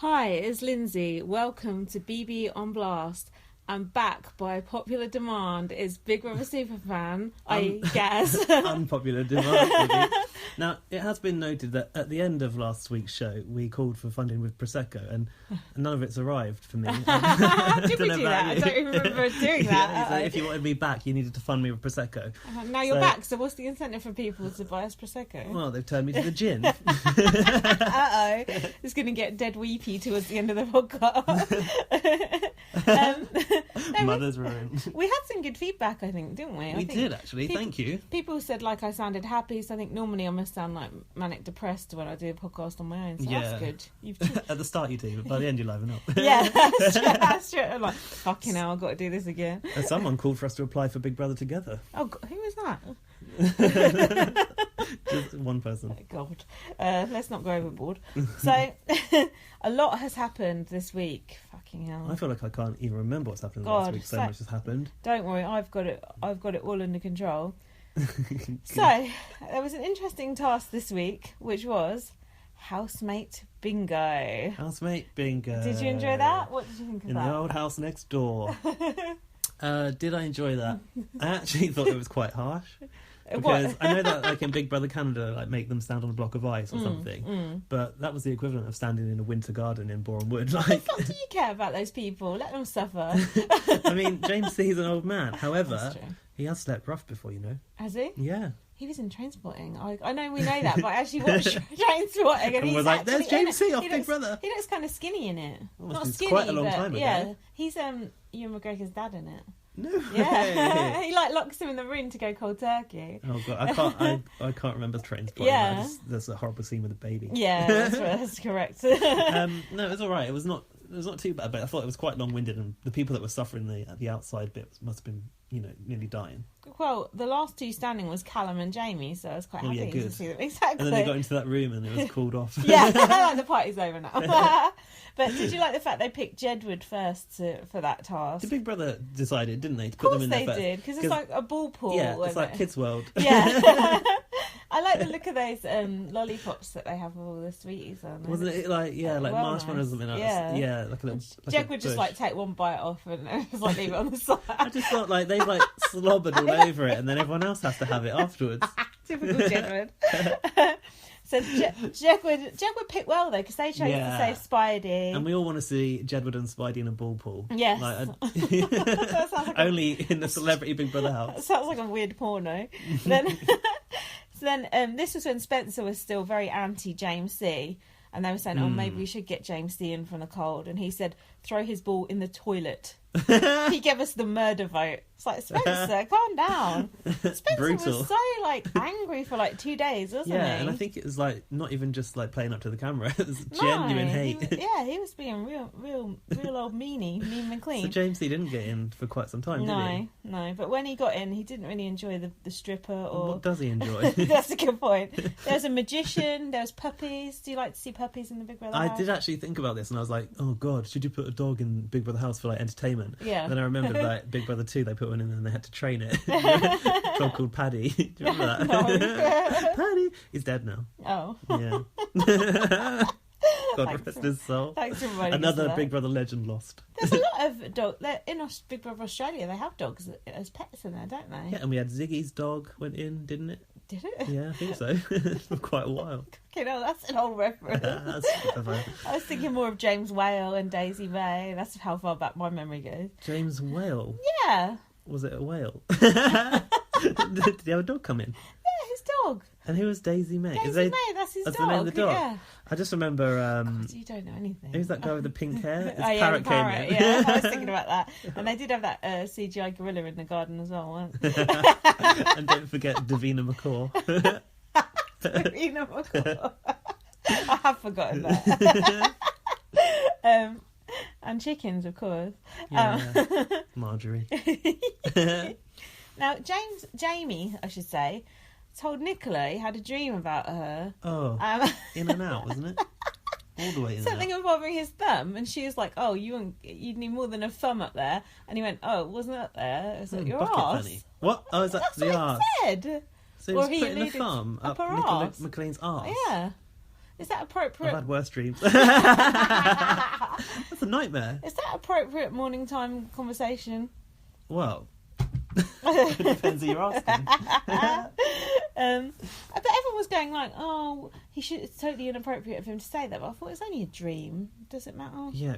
Hi, it's Lindsay. Welcome to BB on Blast. I'm back by popular demand. It's Big Brother Superfan, I guess. Unpopular demand. Maybe. Now, it has been noted that at the end of last week's show, we called for funding with Prosecco, and none of it's arrived for me. Did we do that? I don't even remember doing that. So if you wanted me back, you needed to fund me with Prosecco. Now you're back, so what's the incentive for people to buy us Prosecco? Well, they've turned me to the gin. Uh-oh. It's going to get dead weepy towards the end of the podcast. Mother's ruin. We had some good feedback, I think, didn't we? We did, actually. Thank you. People said, like, I sounded happy, so I think normally I must sound, like, manic depressed when I do a podcast on my own, so that's good. At the start you do, but by the end you liven up. Yeah, that's true. I'm like, fucking hell, I've got to do this again. And someone called for us to apply for Big Brother together. Oh, who was that? Just one person. Oh, God. Let's not go overboard. So, a lot has happened this week. Fucking hell. I feel like I can't even remember what's happened last week. So much has happened. Don't worry, I've got it all under control. So, there was an interesting task this week, which was housemate bingo. Housemate bingo. Did you enjoy that? What did you think of that? In the old house next door. Did I enjoy that? I actually thought it was quite harsh. Because I know that, like, in Big Brother Canada, like, make them stand on a block of ice or something. But that was the equivalent of standing in a winter garden in Boreham Wood. Like, what the fuck do you care about those people? Let them suffer. I mean, James C's an old man. However, he has slept rough before, you know. Has he? Yeah. He was in Trainspotting. I know we know that, but I actually watched Trainspotting, and was like, "There's James C off Big Brother." He looks kind of skinny in it. Well, not skinny, quite a long time ago. Yeah, he's Ewan McGregor's dad in it. No yeah. He like locks him in the room to go cold turkey. Oh god, I can't remember Trainspotting. Yeah, there's a horrible scene with a baby. Yeah, that's correct. No, it was all right. It was not too bad, but I thought it was quite long-winded, and the people that were suffering the outside bit must have been, you know, nearly dying. Well, the last two standing was Calum and Jamie, so I was quite happy to see them. Exactly. And then they got into that room and it was called off. Yeah, like the party's over now. But did you like the fact they picked Jedward first for that task? The Big Brother decided, didn't they, to put them in there first? Of course they did, because it's like a ball pool. Yeah, it's like Kids World. Yeah. I like the look of those lollipops that they have with all the sweeties on. Wasn't it like marshmallows or something? Yeah, like a little. Jed would just like take one bite off and just like leave it on the side. I just thought like they like slobbered all over it, and then everyone else has to have it afterwards. Typical Jedward. So Jedward picked well though, because they chose to save Speidi, and we all want to see Jedward and Speidi in a ball pool. Yes, like only in the celebrity Big Brother house. That sounds like a weird porno. Then this was when Spencer was still very anti James C, and they were saying, "Oh, maybe we should get James C in from the cold," and he said, "Throw his ball in the toilet." He gave us the murder vote. It's like, Spencer, calm down. Spencer was so like angry for like 2 days, wasn't he? Yeah, and I think it was like not even just like playing up to the camera. It was genuine hate. He was being real old meanie, mean and clean. So James C didn't get in for quite some time, did he? No. But when he got in, he didn't really enjoy the stripper or. What does he enjoy? That's a good point. There was a magician. There was puppies. Do you like to see puppies in the Big Brother house? I did actually think about this, and I was like, oh god, should you put a dog in Big Brother house for like entertainment? Yeah. Then I remembered like Big Brother 2, they put one in and they had to train it. A dog called Paddy. Do you remember that? No. Paddy. He's dead now. Oh. Yeah. God rest his soul. Thanks for reminding us of Another that. Big Brother legend lost. There's a lot of dogs. In Big Brother Australia, they have dogs as pets in there, don't they? Yeah, and we had Ziggy's dog went in, didn't it? Did it? Yeah, I think so. For quite a while. Okay, no, that's an old reference. I was thinking more of James Whale and Daisy May. That's how far back my memory goes. James Whale? Yeah. Was it a whale? Did he have a dog come in? Yeah, his dog. And who was Daisy May? May, that's his dog. That's the name of the dog? Yeah. I just remember... God, you don't know anything. Who's that guy with the pink hair? Parrot came in. Yeah, I was thinking about that. And they did have that CGI gorilla in the garden as well, weren't they? And don't forget Davina McCaw. Davina McCaw. I have forgotten that. And chickens, of course. Yeah. Marjorie. Now, Jamie, I should say, told Nicola he had a dream about her. Oh, in and out, wasn't it? All the way in Something involving his thumb, and she was like, "Oh, you'd need more than a thumb up there." And he went, "Oh, it wasn't up there. It was at your arse." Funny. What? Oh, is that That's the arse? Said. So he was putting a thumb up Nicola McLean's arse. Yeah. Is that appropriate? I've had worse dreams. That's a nightmare. Is that appropriate morning time conversation? Well, it depends who you're asking. But everyone was going like, "Oh, it's totally inappropriate for him to say that." But I thought it's only a dream. Does it matter? Yeah.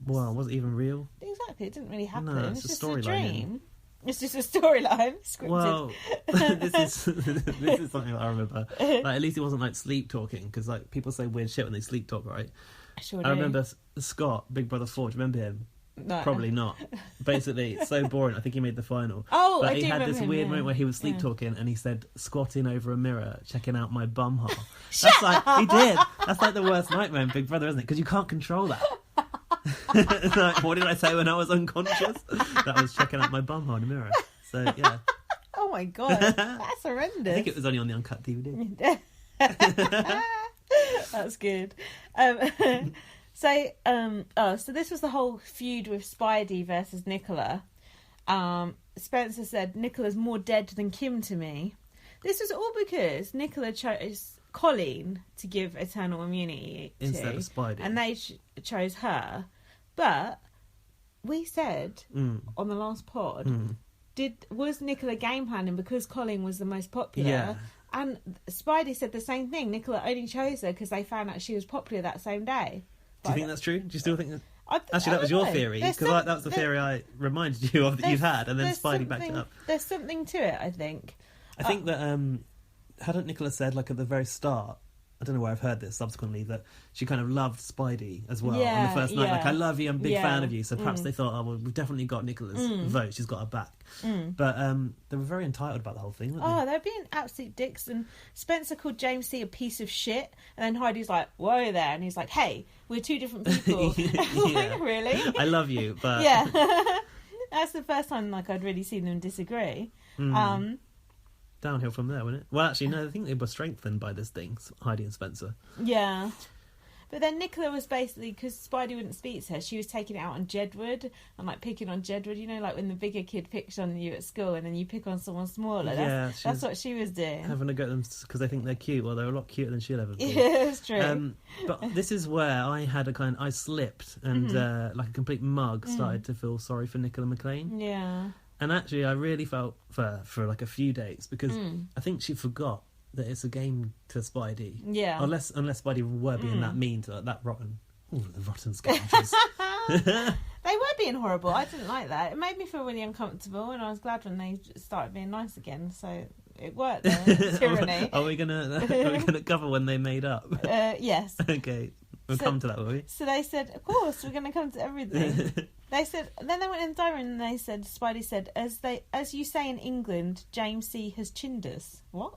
Well, was it even real? Exactly. It didn't really happen. No, it's just a storyline. dream. It's just a storyline scripted. Well, this is something that I remember. Like, at least it wasn't like sleep talking, because like people say weird shit when they sleep talk, right? Sure I remember Scott, Big Brother 4. Do you remember him? No. Probably not. Basically, it's so boring. I think he made the final. Oh, but I he do had remember this him, weird yeah. moment where he was sleep talking, and he said, "Squatting over a mirror, checking out my bum hole." Shut That's like he did. That's like the worst nightmare in Big Brother, isn't it? Because you can't control that. It's like, what did I say when I was unconscious? That I was checking out my bum hole in the mirror. So yeah. Oh my god, that's horrendous. I think it was only on the uncut DVD. That's good. So this was the whole feud with Speidi versus Nicola. Spencer said Nicola's more dead than Kim to me. This was all because Nicola chose Colleen to give eternal immunity to, instead of Speidi, and they chose her. But we said on the last pod, was Nicola game planning because Colleen was the most popular? Yeah. And Speidi said the same thing. Nicola only chose her because they found out she was popular that same day. Do you think that's true? Do you still think that? Actually, I that was don't your know. theory, because that was the theory I reminded you of that you've had, and then Speidi backed it up. There's something to it, I think. I think that hadn't Nicola said, like, at the very start, I don't know where I've heard this subsequently, that she kind of loved Speidi as well on the first night. Yeah. Like, I love you, I'm a big fan of you. So perhaps they thought, oh, well, we've definitely got Nicola's vote. She's got her back. But they were very entitled about the whole thing, weren't they were being absolute dicks. And Spencer called James C a piece of shit. And then Heidi's like, whoa there. And he's like, hey, we're two different people. Like, really? I love you, but... Yeah. That's the first time like I'd really seen them disagree. Downhill from there, wasn't it? Well, actually, no, I think they were strengthened by this thing, Heidi and Spencer. Yeah. But then Nicola was basically, because Speidi wouldn't speak to her, she was taking it out on Jedward and like picking on Jedward, you know, like when the bigger kid picks on you at school and then you pick on someone smaller. That's what she was doing. Having a go at them because they think they're cute. Well, they're a lot cuter than she'll ever be. Yeah, that's true. But this is where I had I slipped and like a complete mug started to feel sorry for Nicola McLean. Yeah. And actually, I really felt for like a few days because I think she forgot that it's a game to Speidi. Yeah. Unless Speidi were being that mean to that rotten. Ooh, the rotten scoundrels. They were being horrible. I didn't like that. It made me feel really uncomfortable, and I was glad when they started being nice again. So it worked. Tyranny. Are we gonna cover when they made up? Yes. Okay. We'll come to that, will we? So they said, of course, we're going to come to everything. They said, then they went in the diary and they said, Speidi said, as you say in England, James C has chinned us. What?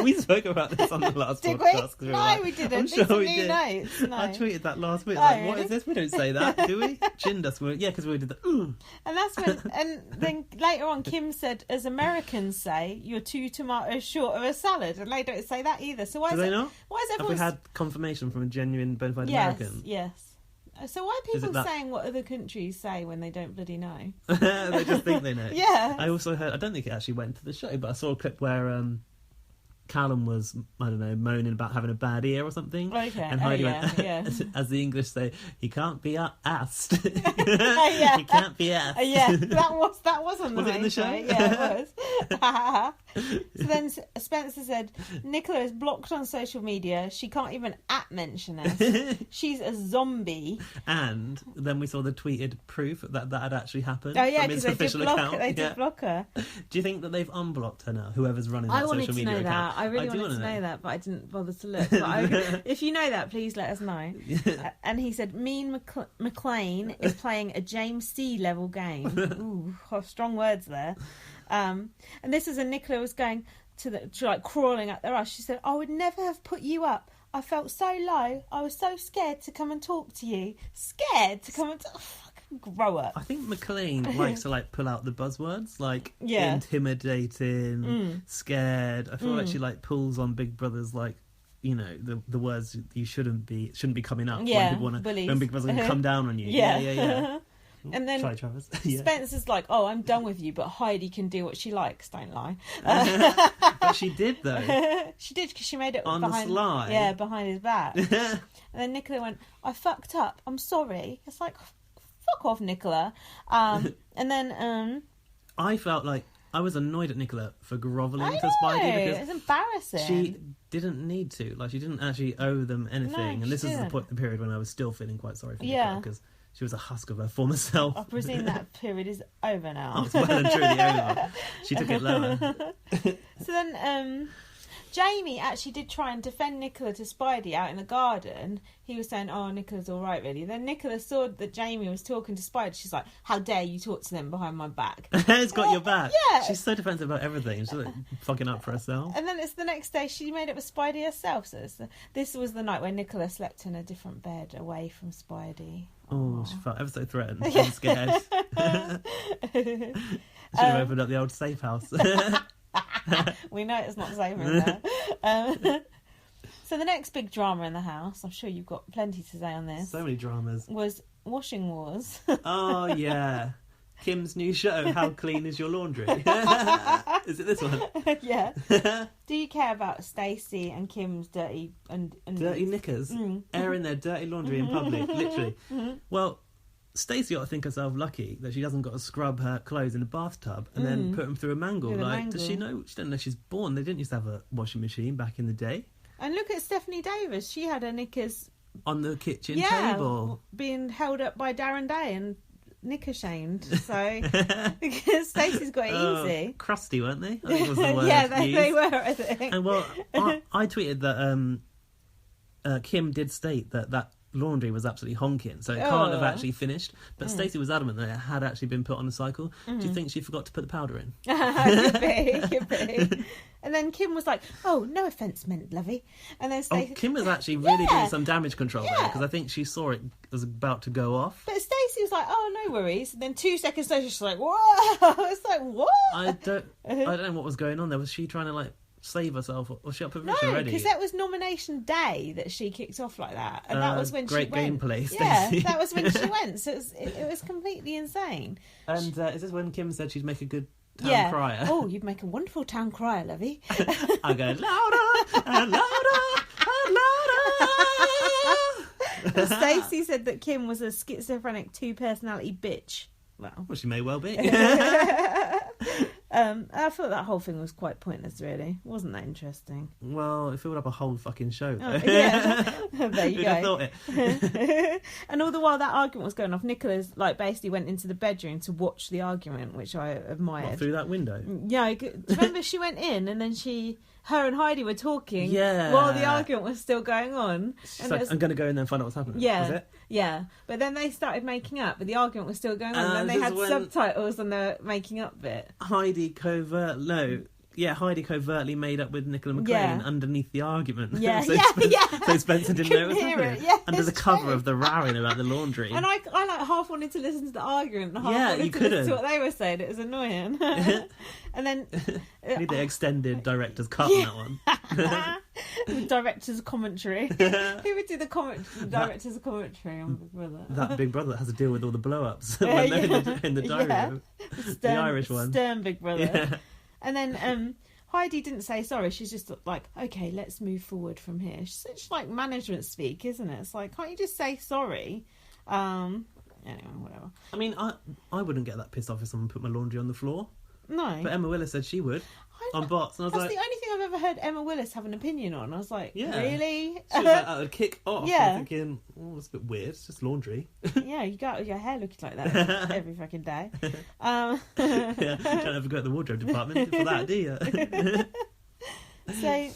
We spoke about this on the last Did podcast. We? No, we didn't. I'm sure These are we new did. notes. No. I tweeted that last week. Oh, Like, really? what is this? We don't say that, do we? Chinned us. Yeah, because we did the ooh. And that's when, and then later on, Kim said, as Americans say, you're 2 tomatoes short of a salad, and they don't say that either. So why Do is they it? not? Why is Have everyone? we had confirmation from a genuine bona fide Yes, American? yes. So why are people that- saying what other countries say when they don't bloody know? They just think they know. Yeah. I also heard, I don't think it actually went to the show, but I saw a clip where Calum was, I don't know, moaning about having a bad ear or something. Okay. And Heidi went, yeah. as the English say, he can't be asked. Yeah. He can't be asked. Yeah, that was on the Was it in the show. show? Yeah, it was. So then Spencer said, Nicola is blocked on social media. She can't even mention us. She's a zombie. And then we saw the tweeted proof that had actually happened Oh yeah, from his because they official did block account. her. They did block her. Do you think that they've unblocked her now? Whoever's running I that wanted social to media know account. that. I really do wanted to wanna know that, but I didn't bother to look. But if you know that, please let us know. And he said, Mean McLean is playing a James C level game. Ooh, strong words there. And this is when Nicola was going to like crawling up the rush. She said, I would never have put you up. I felt so low. I was so scared to come and talk to you. Scared to come and fucking grow up. I think McLean likes to like pull out the buzzwords like intimidating, scared. I feel like she like pulls on Big Brother's like, you know, the words you shouldn't be coming up when people when Big Brother come down on you. Yeah. And then Try Travis. Yeah. Spencer's like, oh, I'm done with you, but Heidi can do what she likes, don't lie. But she did, though. She did, because she made it On behind, the sly. Yeah, behind his back. And then Nicola went, I fucked up, I'm sorry. It's like, fuck off, Nicola. And then... I felt like I was annoyed at Nicola for grovelling to know, Speidi because it's embarrassing. she didn't need to. Like, she didn't actually owe them anything. No, and this she is didn't. the period when I was still feeling quite sorry for Yeah. Nicola because she was a husk of her former self. I presume that period is over now. It's well and truly over. She took it lower. So then Jamie actually did try and defend Nicola to Speidi out in the garden. He was saying, oh, Nicola's all right, really. Then Nicola saw that Jamie was talking to Speidi. She's like, how dare you talk to them behind my back? It's got your back. Yeah. She's so defensive about everything. She's like fucking up for herself. And then it's the next day she made it with Speidi herself. So this was the night when Nicola slept in a different bed away from Speidi. Oh, she felt ever so threatened and scared. Should have opened up the old safe house. We know it's not safe in there. So the next big drama in the house, I'm sure you've got plenty to say on this, So many dramas. was washing wars. Oh, yeah. Kim's new show, How Clean Is Your Laundry? Is it this one? Yeah. Do you care about Stacy and Kim's dirty and Dirty knickers. Airing their dirty laundry in public, literally. Well, Stacy ought to think herself lucky that she hasn't got to scrub her clothes in a bathtub and then put them through a mangle. With a Like, mangle. does she know? She doesn't know she's born. They didn't used to have a washing machine back in the day. And look at Stephanie Davis. She had her knickers On the kitchen table. being held up by Darren Day and knicker shamed. So because Stacey's got it easy. Crusty, weren't they? I think was the word Yeah, they used. were, I think. And well, I tweeted that Kim did state that laundry was absolutely honking, so it can't have actually finished. But Stacey was adamant that it had actually been put on a cycle. Do you think she forgot to put the powder in? Could be. And then Kim was like, "Oh, no offence meant, lovey." And then Stacey, Kim was actually really Yeah. doing some damage control there, because I think she saw it was about to go off. but Stacey was like, "Oh, no worries." And then 2 seconds later, she's like, "Whoa!" It's like, what? I don't know what was going on there. Was she trying to like save herself, or was she up for eviction No, already? because that was nomination day that she kicked off like that, and that was when great she went. gameplay, Yeah, Stacey. that was when she went. So it was completely insane. And is this when Kim said she'd make a good town crier? Oh, you'd make a wonderful town crier, lovey. I go louder and louder and louder. Stacey said that Kim was a schizophrenic 2-personality bitch. Well, She may well be. I thought that whole thing was quite pointless, really. Wasn't that interesting? Well, it filled up a whole fucking show. Though. Yeah, there you Who'd have go. thought it? And all the while that argument was going off, Nicola's like basically went into the bedroom to watch the argument, which I admired. What, through that window? Yeah, do you remember she went in and then her and Heidi were talking Yeah. while the argument was still going on. She's And like, it was- I'm going to go in there and find out what's happening. Yeah, Was it? yeah. But then they started making up, but the argument was still going on. And then they this had is when- subtitles on the making up bit. Heidi covertly made up with Nicola McLean Yeah. underneath the argument. Yeah, so, yeah. So Spencer didn't know what was Couldn't hear happening. it. Yeah, Under the it's cover true. of the rowing about the laundry. And I like half wanted to listen to the argument and half Yeah, wanted you to listen couldn't. to what they were saying. It was annoying. And then I need the extended director's cut on that one. the director's commentary. Who would do the director's commentary on Big Brother? That Big Brother that has to deal with all the blow-ups when they're in the diary Yeah. room. The Irish one. Stern Big Brother. Yeah. And then Heidi didn't say sorry. She's just like, okay, let's move forward from here. It's like management speak, isn't it? It's like, can't you just say sorry? Anyway, whatever. I mean, I wouldn't get that pissed off if someone put my laundry on the floor. No. But Emma Willis said she would on bots. And I was That's like, the only thing I've ever heard Emma Willis have an opinion on. I was like, Yeah. really? she was like, I would kick off. Yeah. I'm thinking, oh, that's a bit weird. It's just laundry. Yeah, you got your hair looking like that every fucking day. Yeah, you don't ever go to the wardrobe department for that, do you? So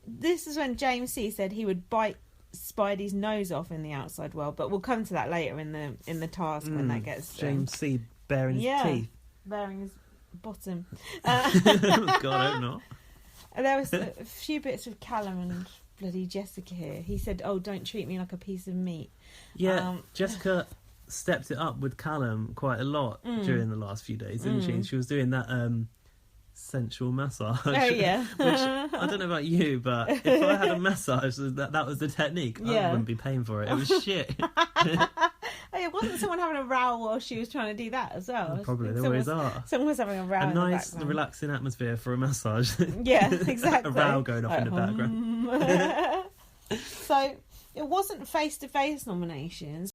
this is when James C said he would bite Spidey's nose off in the outside world, but we'll come to that later in the task when that gets James C. baring his teeth. bearing his bottom. God, I hope not. And there was a few bits of Calum and bloody Jessica here. He said, "Oh, don't treat me like a piece of meat." Yeah, Jessica stepped it up with Calum quite a lot during the last few days, didn't she? She was doing that sensual massage. Oh yeah. Which, I don't know about you, but if I had a massage that was the technique, I Yeah. wouldn't be paying for it. It was shit. I it wasn't someone having a row while she was trying to do that as well. Oh, probably, there always are. Someone was having a row. A in nice, the background. relaxing atmosphere for a massage. Yeah, exactly. A row going off in the background. So it wasn't face-to-face nominations.